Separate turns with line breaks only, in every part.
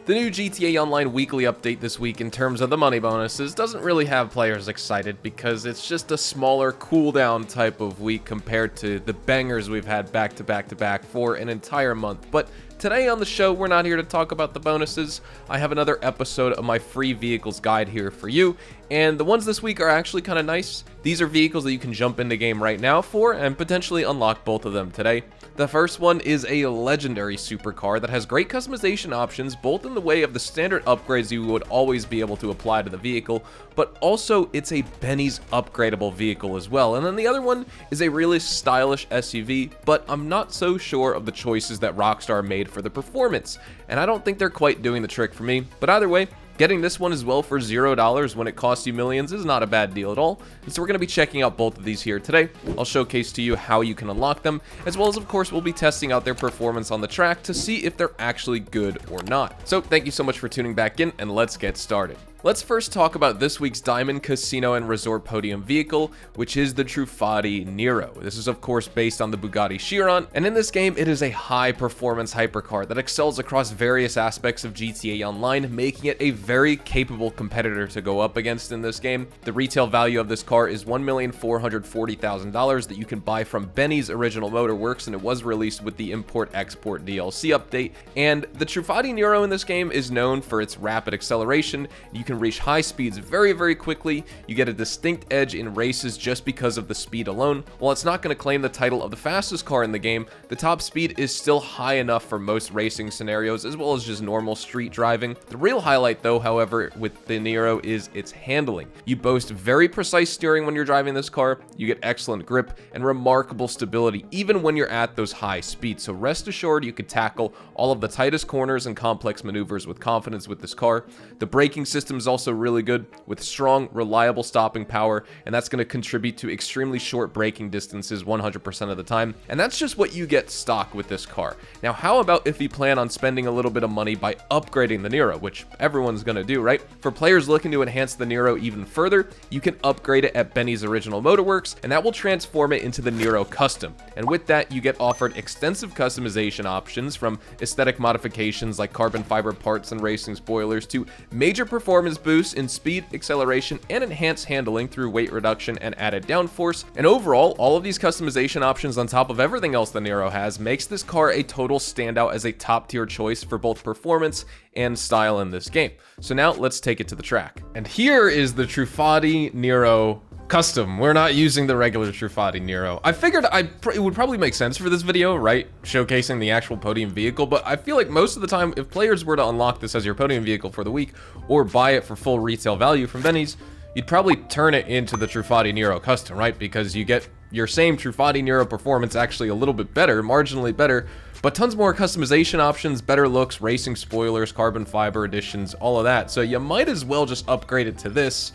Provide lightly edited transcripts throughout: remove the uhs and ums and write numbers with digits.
The new GTA Online weekly update this week in terms of the money bonuses doesn't really have players excited because it's just a smaller cooldown type of week compared to the bangers we've had back to back to back for an entire month. But today on the show, we're not here to talk about the bonuses. I have another episode of my free vehicles guide here for you, and the ones this week are actually kind of nice. These are vehicles that you can jump into game right now for and potentially unlock both of them today. The first one is a legendary supercar that has great customization options, both in the way of the standard upgrades you would always be able to apply to the vehicle, but also it's a Benny's upgradable vehicle as well. And then the other one is a really stylish SUV, but I'm not so sure of the choices that Rockstar made for the performance, and I don't think they're quite doing the trick for me. But either way, getting this one as well for $0 when it costs you millions is not a bad deal at all, and so we're going to be checking out both of these here today. I'll showcase to you how you can unlock them, as well as of course we'll be testing out their performance on the track to see if they're actually good or not. So thank you so much for tuning back in, and let's get started. Let's first talk about this week's Diamond Casino and Resort Podium vehicle, which is the Truffati Nero. This is of course based on the Bugatti Chiron, and in this game it is a high-performance hypercar that excels across various aspects of GTA Online, making it a very capable competitor to go up against in this game. The retail value of this car is $1,440,000 that you can buy from Benny's Original Motorworks, and it was released with the Import-Export DLC update. And the Truffati Nero in this game is known for its rapid acceleration. You can reach high speeds very quickly. You get a distinct edge in races just because of the speed alone. While it's not going to claim the title of the fastest car in the game, the top speed is still high enough for most racing scenarios as well as just normal street driving. The real highlight though, however, with the Nero is its handling. You boast very precise steering when you're driving this car, you get excellent grip and remarkable stability even when you're at those high speeds. So rest assured you can tackle all of the tightest corners and complex maneuvers with confidence with this car. The braking system is also really good with strong, reliable stopping power, and that's going to contribute to extremely short braking distances 100% of the time. And that's just what you get stock with this car. Now, how about if you plan on spending a little bit of money by upgrading the Nero, which everyone's going to do, right? For players looking to enhance the Nero even further, you can upgrade it at Benny's Original Motorworks, and that will transform it into the Nero Custom. And with that, you get offered extensive customization options, from aesthetic modifications like carbon fiber parts and racing spoilers to major performance boosts in speed, acceleration, and enhanced handling through weight reduction and added downforce. And overall, all of these customization options on top of everything else the Nero has makes this car a total standout as a top tier choice for both performance and style in this game. So now let's take it to the track. And here is the Truffati Nero Custom. We're not using the regular Truffati Nero. I figured it would probably make sense for this video, right? Showcasing the actual podium vehicle, but I feel like most of the time, if players were to unlock this as your podium vehicle for the week, or buy it for full retail value from Benny's, you'd probably turn it into the Truffati Nero Custom, right? Because you get your same Truffati Nero performance, actually a little bit better, marginally better, but tons more customization options, better looks, racing spoilers, carbon fiber additions, all of that. So you might as well just upgrade it to this.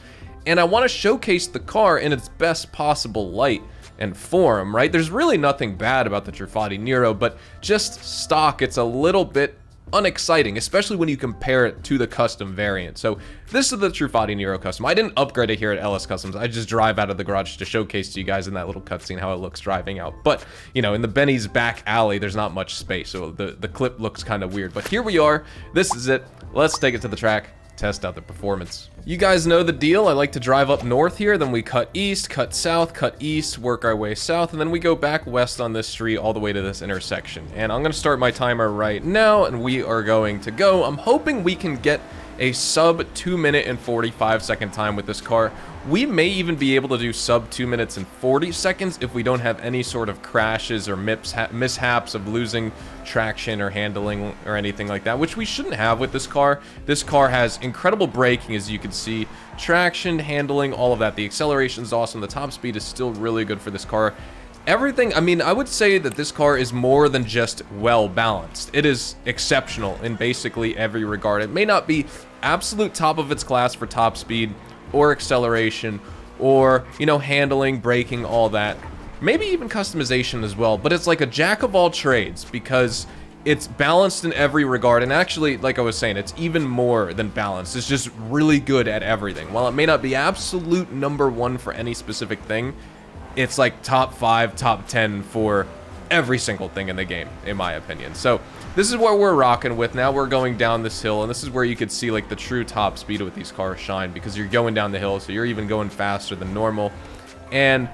And I want to showcase the car in its best possible light and form, right? There's really nothing bad about the Truffati Nero, but just stock, it's a little bit unexciting, especially when you compare it to the custom variant. So this is the Truffati Nero Custom. I didn't upgrade it here at LS Customs. I just drive out of the garage to showcase to you guys in that little cutscene how it looks driving out. But, you know, in the Benny's back alley, there's not much space, so the clip looks kind of weird. But here we are. This is it. Let's take it to the track, test out the performance. You guys know the deal. I like to drive up north here, then we cut east, cut south, cut east, work our way south, and then we go back west on this street all the way to this intersection. And I'm going to start my timer right now, and we are going to go. I'm hoping we can get a sub 2 minute and 45 second time with this car. We may even be able to do sub 2 minutes and 40 seconds if we don't have any sort of crashes or mishaps of losing traction or handling or anything like that, which we shouldn't have with this car. This car has incredible braking, as you can see, traction, handling, all of that. The acceleration is awesome. The top speed is still really good for this car. Everything, I mean, I would say that this car is more than just well balanced. It is exceptional in basically every regard. It may not be absolute top of its class for top speed or acceleration or, you know, handling, braking, all that. Maybe even customization as well, but it's like a jack of all trades because it's balanced in every regard. And actually, like I was saying, it's even more than balanced. It's just really good at everything. While it may not be absolute #1 for any specific thing, it's like top 5, top 10 for every single thing in the game, in my opinion. So this is what we're rocking with. Now we're going down this hill, and this is where you could see like the true top speed with these cars shine, because you're going down the hill, so you're even going faster than normal. And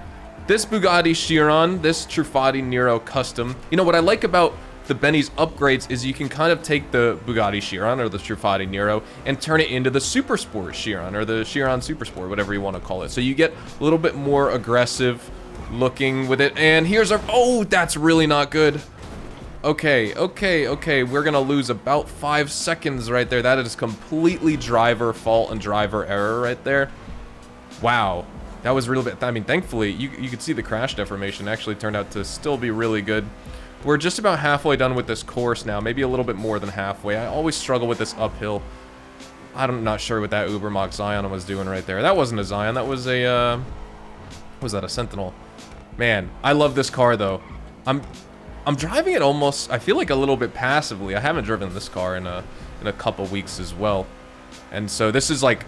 this Bugatti Chiron, this Truffati Nero Custom, you know, what I like about the Benny's upgrades is you can kind of take the Bugatti Chiron or the Truffati Nero and turn it into the Super Sport Chiron or the Chiron Super Sport, whatever you want to call it. So you get a little bit more aggressive looking with it. And here's our, oh, that's really not good. Okay, we're gonna lose about 5 seconds right there. That is completely driver fault and driver error right there. Wow, that was real bit. I mean, thankfully, you could see the crash deformation actually turned out to still be really good. We're just about halfway done with this course now, maybe a little bit more than halfway. I always struggle with this uphill. I'm not sure what that Ubermax Zion was doing right there. That wasn't a Zion, that was a, what was that, a Sentinel? Man, I love this car though. I'm driving it almost, I feel like a little bit passively. I haven't driven this car in a couple weeks as well. And so this is like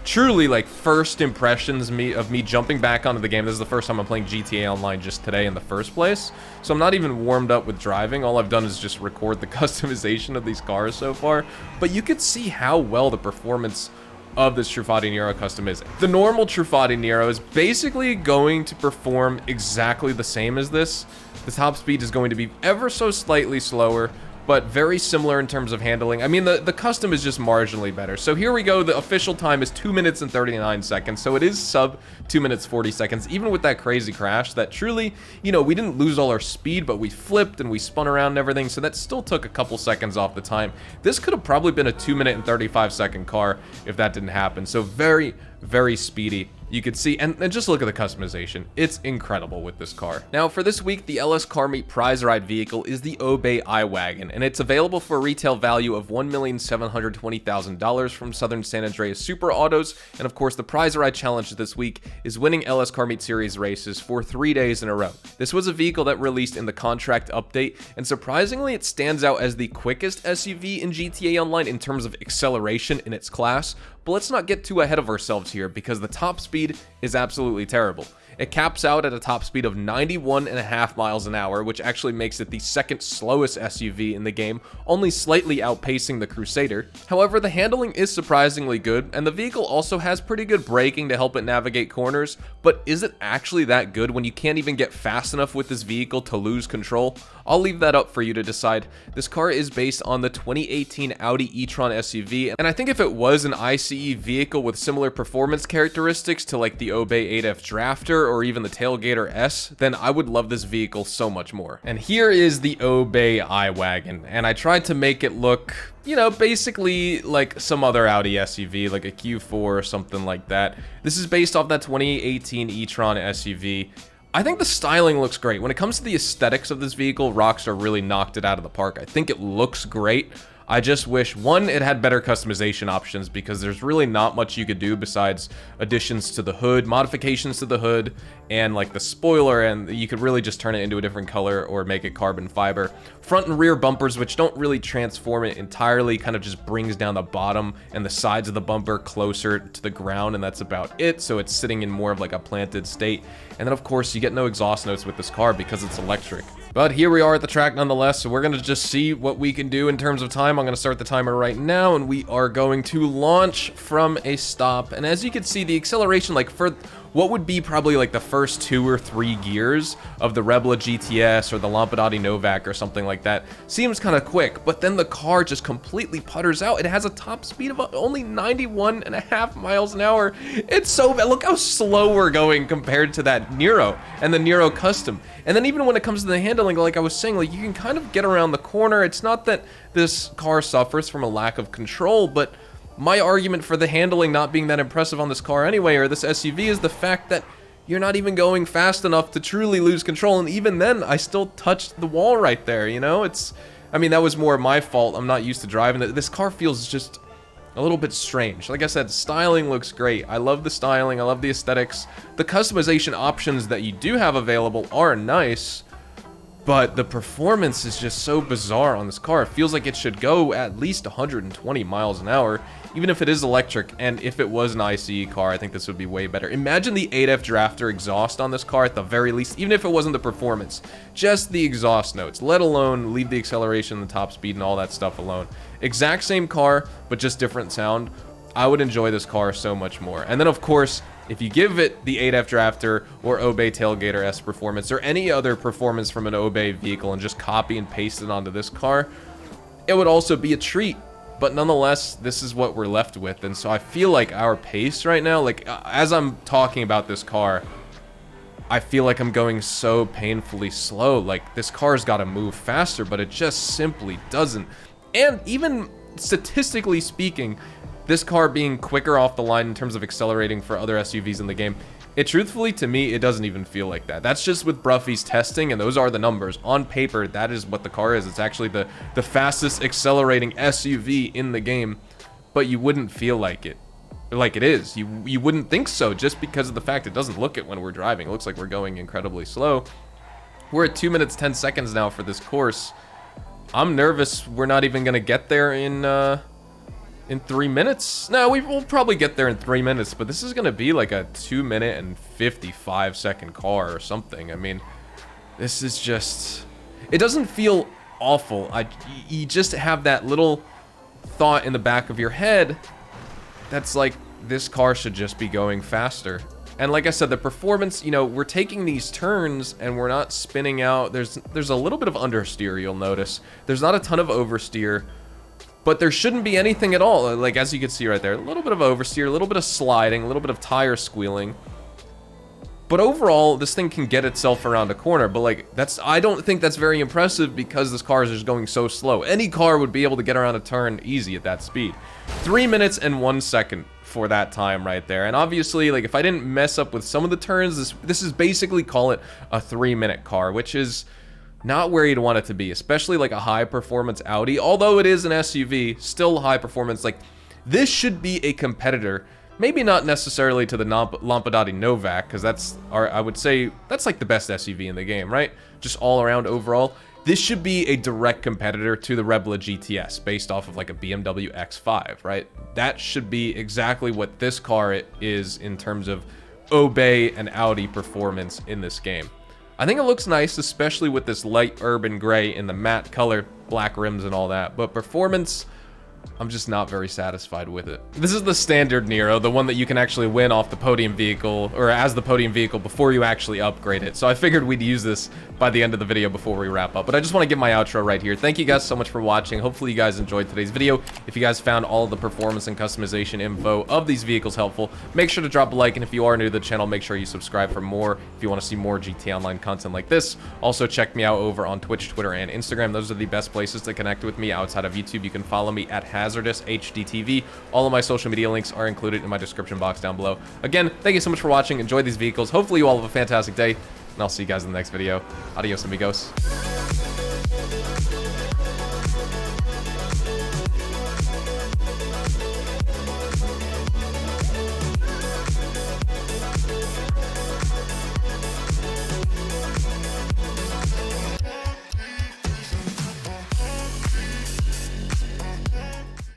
truly like first impressions of me jumping back onto the game. This is the first time I'm playing GTA Online just today in the first place. So I'm not even warmed up with driving. All I've done is just record the customization of these cars so far. But you could see how well the performance of this Truffati Nero Custom is. The normal Truffati Nero is basically going to perform exactly the same as this. The top speed is going to be ever so slightly slower, but very similar in terms of handling. I mean, the custom is just marginally better. So here we go. The official time is 2 minutes and 39 seconds. So it is sub 2 minutes 40 seconds, even with that crazy crash that truly, you know, we didn't lose all our speed, but we flipped and we spun around and everything. So that still took a couple seconds off the time. This could have probably been a 2 minute and 35 second car if that didn't happen. So very, very speedy. You could see, and just look at the customization. It's incredible with this car. Now, for this week, the LS Car Meet prize ride vehicle is the Obey iWagon, and it's available for a retail value of $1,720,000 from Southern San Andreas Super Autos. And of course, the prize ride challenge this week is winning LS Car Meet Series races for 3 days in a row. This was a vehicle that released in the contract update, and surprisingly, it stands out as the quickest SUV in GTA Online in terms of acceleration in its class. But let's not get too ahead of ourselves here, because the top speed is absolutely terrible. It caps out at a top speed of 91.5 miles an hour, which actually makes it the second slowest SUV in the game, only slightly outpacing the Crusader. However, the handling is surprisingly good, and the vehicle also has pretty good braking to help it navigate corners, but is it actually that good when you can't even get fast enough with this vehicle to lose control? I'll leave that up for you to decide. This car is based on the 2018 Audi e-tron SUV, and I think if it was an ICE vehicle with similar performance characteristics to like the Obey 8F Drafter or even the Tailgater S, then I would love this vehicle so much more. And here is the Obey iWagon, and I tried to make it look, you know, basically like some other Audi SUV, like a Q4 or something like that. This is based off that 2018 e-tron SUV. I think the styling looks great. When it comes to the aesthetics of this vehicle, Rockstar really knocked it out of the park. I think it looks great. I just wish, one, it had better customization options, because there's really not much you could do besides additions to the hood, modifications to the hood, and like the spoiler, and you could really just turn it into a different color or make it carbon fiber. Front and rear bumpers, which don't really transform it entirely, kind of just brings down the bottom and the sides of the bumper closer to the ground, and that's about it. So it's sitting in more of like a planted state. And then of course you get no exhaust notes with this car because it's electric. But here we are at the track nonetheless, so we're going to just see what we can do in terms of time. I'm going to start the timer right now, and we are going to launch from a stop. And as you can see, the acceleration, like for what would be probably like the first 2 or 3 gears of the Rebla GTS or the Lampadati Novak or something like that, seems kind of quick, but then the car just completely putters out. It has a top speed of only 91.5 miles an hour. It's so bad. Look how slow we're going compared to that Nero and the Nero Custom. And then even when it comes to the handling, like I was saying, like you can kind of get around the corner. It's not that this car suffers from a lack of control, but my argument for the handling not being that impressive on this car anyway, or this SUV, is the fact that you're not even going fast enough to truly lose control. And even then, I still touched the wall right there, you know? I mean, that was more my fault. I'm not used to driving it. This car feels just a little bit strange. Like I said, styling looks great. I love the styling. I love the aesthetics. The customization options that you do have available are nice. but the performance is just so bizarre on this car. It feels like it should go at least 120 miles an hour, even if it is electric, and if it was an ICE car, I think this would be way better. Imagine the 8F Drafter exhaust on this car at the very least, even if it wasn't the performance, just the exhaust notes, let alone leave the acceleration, the top speed, and all that stuff alone. Exact same car, but just different sound. I would enjoy this car so much more. And then, of course, if you give it the 8F Drafter or Obey Tailgater S performance or any other performance from an Obey vehicle and just copy and paste it onto this car, it would also be a treat. But nonetheless, this is what we're left with. And so I feel like our pace right now, like as I'm talking about this car, I feel like I'm going so painfully slow. Like this car's got to move faster, but it just simply doesn't. And even statistically speaking, this car being quicker off the line in terms of accelerating for other SUVs in the game, it truthfully, to me, it doesn't even feel like that. That's just with Bruffy's testing, and those are the numbers. On paper, that is what the car is. It's actually the fastest accelerating SUV in the game, but you wouldn't feel like it. Like it is. You wouldn't think so, just because of the fact it doesn't look it when we're driving. It looks like we're going incredibly slow. We're at 2 minutes, 10 seconds now for this course. I'm nervous we're not even going to get there in 3 minutes. No, we'll probably get there in 3 minutes, but this is going to be like a 2 minute and 55 second car or something. I mean, this is just, it doesn't feel awful. You just have that little thought in the back of your head that's like, this car should just be going faster. And like I said, the performance, you know, we're taking these turns and we're not spinning out. There's a little bit of understeer, you'll notice. There's not a ton of oversteer, but there shouldn't be anything at all. Like, as you can see right there, a little bit of oversteer, a little bit of sliding, a little bit of tire squealing. But overall, this thing can get itself around a corner. But like, I don't think that's very impressive because this car is just going so slow. Any car would be able to get around a turn easy at that speed. 3 minutes and 1 second for that time right there. And obviously, like, if I didn't mess up with some of the turns, this is basically, call it a 3-minute car, which is not where you'd want it to be, especially like a high performance Audi. Although it is an SUV, still high performance. Like, this should be a competitor. Maybe not necessarily to the Lampadati Novak, because I would say that's like the best SUV in the game, right? Just all around overall. This should be a direct competitor to the Rebla GTS, based off of like a BMW X5, right? That should be exactly what this car is in terms of Obey and Audi performance in this game. I think it looks nice, especially with this light urban gray in the matte color, black rims and all that, but performance, I'm just not very satisfied with it. This is the standard Nero, the one that you can actually win off the podium vehicle, or as the podium vehicle before you actually upgrade it. So I figured we'd use this by the end of the video before we wrap up. But I just want to get my outro right here. Thank you guys so much for watching. Hopefully you guys enjoyed today's video. If you guys found all of the performance and customization info of these vehicles helpful, make sure to drop a like. And if you are new to the channel, make sure you subscribe for more if you want to see more GTA Online content like this. Also, check me out over on Twitch, Twitter, and Instagram. Those are the best places to connect with me outside of YouTube. You can follow me at Hazardous HDTV. All of my social media links are included in my description box down below. Again, thank you so much for watching. Enjoy these vehicles. Hopefully you all have a fantastic day, and I'll see you guys in the next video. Adios, amigos.